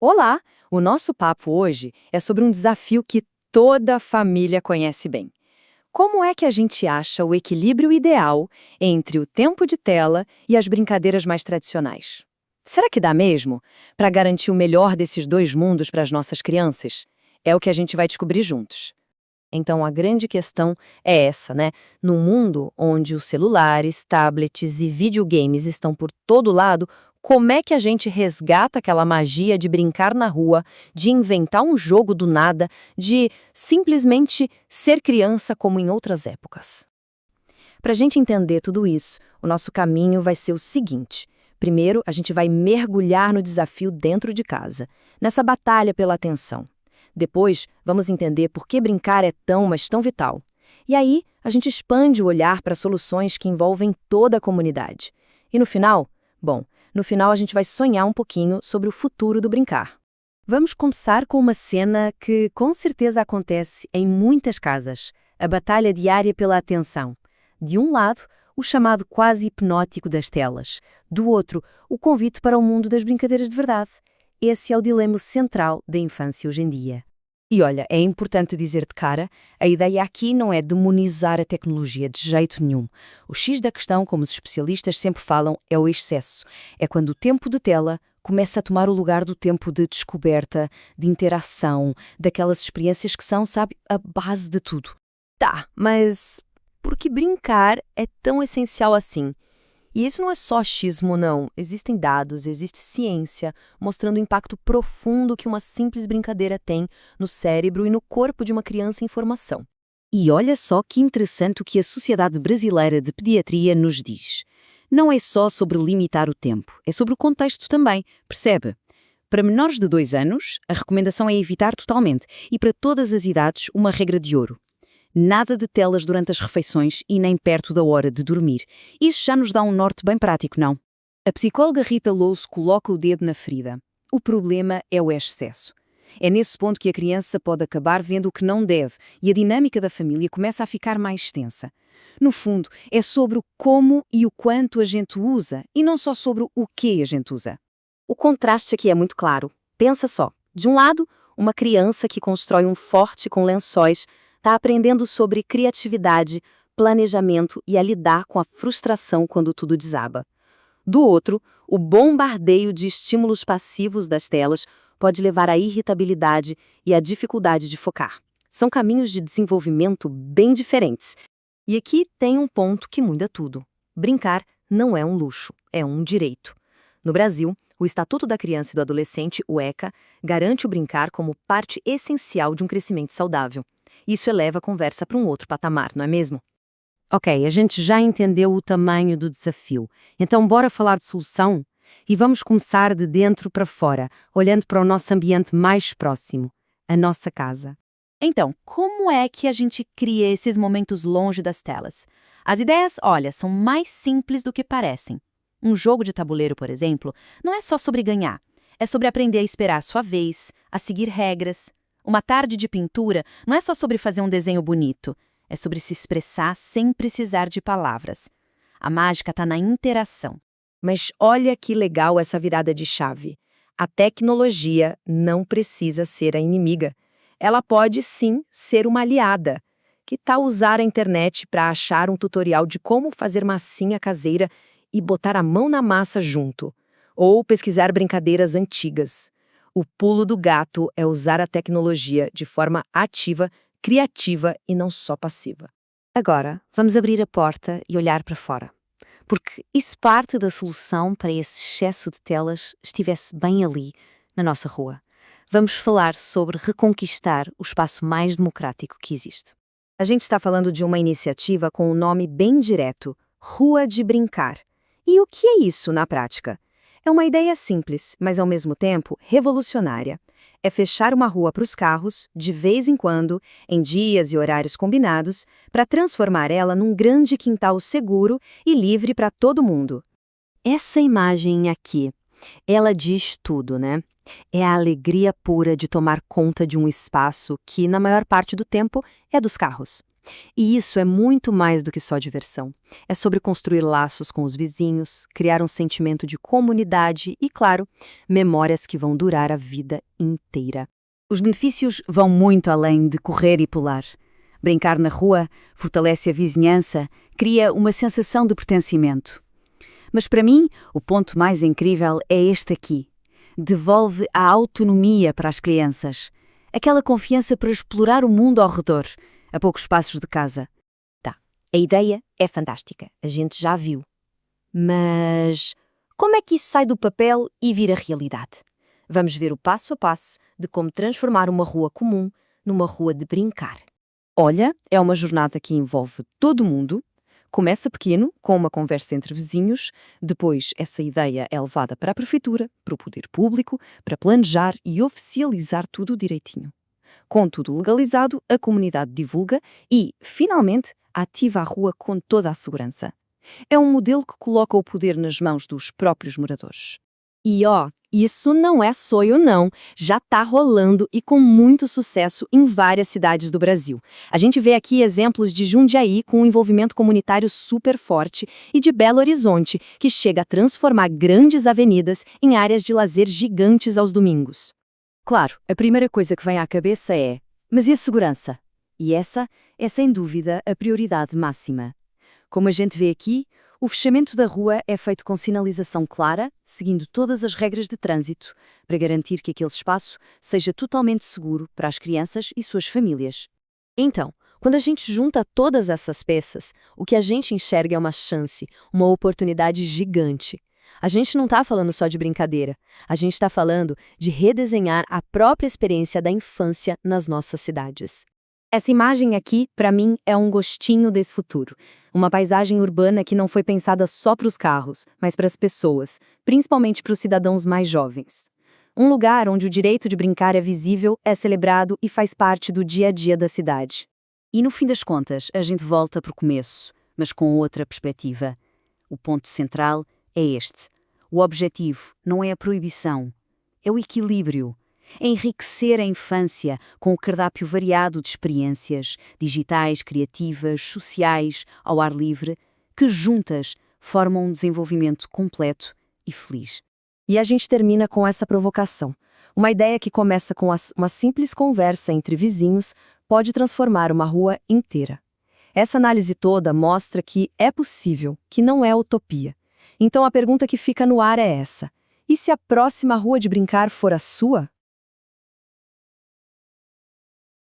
Olá! O nosso papo hoje é sobre um desafio que toda família conhece bem. Como é que a gente acha o equilíbrio ideal entre o tempo de tela e as brincadeiras mais tradicionais? Será que dá mesmo para garantir o melhor desses dois mundos para as nossas crianças? É o que a gente vai descobrir juntos. Então, a grande questão é essa, né? Num mundo onde os celulares, tablets e videogames estão por todo lado, como é que a gente resgata aquela magia de brincar na rua, de inventar um jogo do nada, de simplesmente ser criança como em outras épocas? Para a gente entender tudo isso, o nosso caminho vai ser o seguinte. Primeiro, a gente vai mergulhar no desafio dentro de casa, nessa batalha pela atenção. Depois, vamos entender por que brincar é tão, mas tão vital. E aí, a gente expande o olhar para soluções que envolvem toda a comunidade. E no final, no final a gente vai sonhar um pouquinho sobre o futuro do brincar. Vamos começar com uma cena que com certeza acontece em muitas casas, a batalha diária pela atenção. De um lado, o chamado quase hipnótico das telas. Do outro, o convite para o mundo das brincadeiras de verdade. Esse é o dilema central da infância hoje em dia. E olha, é importante dizer de cara, a ideia aqui não é demonizar a tecnologia de jeito nenhum. O X da questão, como os especialistas sempre falam, é o excesso. É quando o tempo de tela começa a tomar o lugar do tempo de descoberta, de interação, daquelas experiências que são, sabe, a base de tudo. Tá, mas por que brincar é tão essencial assim? E isso não é só achismo, não. Existem dados, existe ciência, mostrando o impacto profundo que uma simples brincadeira tem no cérebro e no corpo de uma criança em formação. E olha só que interessante o que a Sociedade Brasileira de Pediatria nos diz. Não é só sobre limitar o tempo, é sobre o contexto também, percebe? Para menores de 2 anos, a recomendação é evitar totalmente, e para todas as idades, uma regra de ouro. Nada de telas durante as refeições e nem perto da hora de dormir. Isso já nos dá um norte bem prático, não? A psicóloga Rita Louce coloca o dedo na ferida. O problema é o excesso. É nesse ponto que a criança pode acabar vendo o que não deve e a dinâmica da família começa a ficar mais extensa. No fundo, é sobre o como e o quanto a gente usa e não só sobre o que a gente usa. O contraste aqui é muito claro. Pensa só. De um lado, uma criança que constrói um forte com lençóis está aprendendo sobre criatividade, planejamento e a lidar com a frustração quando tudo desaba. Do outro, o bombardeio de estímulos passivos das telas pode levar à irritabilidade e à dificuldade de focar. São caminhos de desenvolvimento bem diferentes. E aqui tem um ponto que muda tudo. Brincar não é um luxo, é um direito. No Brasil, o Estatuto da Criança e do Adolescente, o ECA, garante o brincar como parte essencial de um crescimento saudável. Isso eleva a conversa para um outro patamar, não é mesmo? Ok, a gente já entendeu o tamanho do desafio. Então, bora falar de solução? E vamos começar de dentro para fora, olhando para o nosso ambiente mais próximo, a nossa casa. Então, como é que a gente cria esses momentos longe das telas? As ideias, olha, são mais simples do que parecem. Um jogo de tabuleiro, por exemplo, não é só sobre ganhar. É sobre aprender a esperar sua vez, a seguir regras. Uma tarde de pintura não é só sobre fazer um desenho bonito, é sobre se expressar sem precisar de palavras. A mágica está na interação. Mas olha que legal essa virada de chave. A tecnologia não precisa ser a inimiga. Ela pode, sim, ser uma aliada. Que tal usar a internet para achar um tutorial de como fazer massinha caseira e botar a mão na massa junto? Ou pesquisar brincadeiras antigas? O pulo do gato é usar a tecnologia de forma ativa, criativa e não só passiva. Agora, vamos abrir a porta e olhar para fora. Porque e se parte da solução para esse excesso de telas estivesse bem ali, na nossa rua? Vamos falar sobre reconquistar o espaço mais democrático que existe. A gente está falando de uma iniciativa com um nome bem direto, Rua de Brincar. E o que é isso na prática? É uma ideia simples, mas ao mesmo tempo revolucionária. É fechar uma rua para os carros, de vez em quando, em dias e horários combinados, para transformar ela num grande quintal seguro e livre para todo mundo. Essa imagem aqui, ela diz tudo, né? É a alegria pura de tomar conta de um espaço que, na maior parte do tempo, é dos carros. E isso é muito mais do que só diversão. É sobre construir laços com os vizinhos, criar um sentimento de comunidade e, claro, memórias que vão durar a vida inteira. Os benefícios vão muito além de correr e pular. Brincar na rua fortalece a vizinhança, cria uma sensação de pertencimento. Mas para mim, o ponto mais incrível é este aqui. Devolve a autonomia para as crianças. Aquela confiança para explorar o mundo ao redor, a poucos passos de casa. Tá, a ideia é fantástica, a gente já viu. Mas como é que isso sai do papel e vira realidade? Vamos ver o passo a passo de como transformar uma rua comum numa rua de brincar. Olha, é uma jornada que envolve todo mundo. Começa pequeno, com uma conversa entre vizinhos, depois essa ideia é levada para a prefeitura, para o poder público, para planejar e oficializar tudo direitinho. Com tudo legalizado, a comunidade divulga e, finalmente, ativa a rua com toda a segurança. É um modelo que coloca o poder nas mãos dos próprios moradores. E isso não é sonho não, já está rolando e com muito sucesso em várias cidades do Brasil. A gente vê aqui exemplos de Jundiaí com um envolvimento comunitário super forte e de Belo Horizonte, que chega a transformar grandes avenidas em áreas de lazer gigantes aos domingos. Claro, a primeira coisa que vem à cabeça é, mas e a segurança? E essa é sem dúvida a prioridade máxima. Como a gente vê aqui, o fechamento da rua é feito com sinalização clara, seguindo todas as regras de trânsito, para garantir que aquele espaço seja totalmente seguro para as crianças e suas famílias. Então, quando a gente junta todas essas peças, o que a gente enxerga é uma chance, uma oportunidade gigante. A gente não está falando só de brincadeira, a gente está falando de redesenhar a própria experiência da infância nas nossas cidades. Essa imagem aqui, para mim, é um gostinho desse futuro. Uma paisagem urbana que não foi pensada só para os carros, mas para as pessoas, principalmente para os cidadãos mais jovens. Um lugar onde o direito de brincar é visível, é celebrado e faz parte do dia a dia da cidade. E no fim das contas, a gente volta para o começo, mas com outra perspectiva. O ponto central é este. O objetivo não é a proibição, é o equilíbrio. É enriquecer a infância com o cardápio variado de experiências digitais, criativas, sociais, ao ar livre, que juntas formam um desenvolvimento completo e feliz. E a gente termina com essa provocação. Uma ideia que começa com uma simples conversa entre vizinhos pode transformar uma rua inteira. Essa análise toda mostra que é possível, que não é utopia. Então a pergunta que fica no ar é essa: e se a próxima rua de brincar for a sua?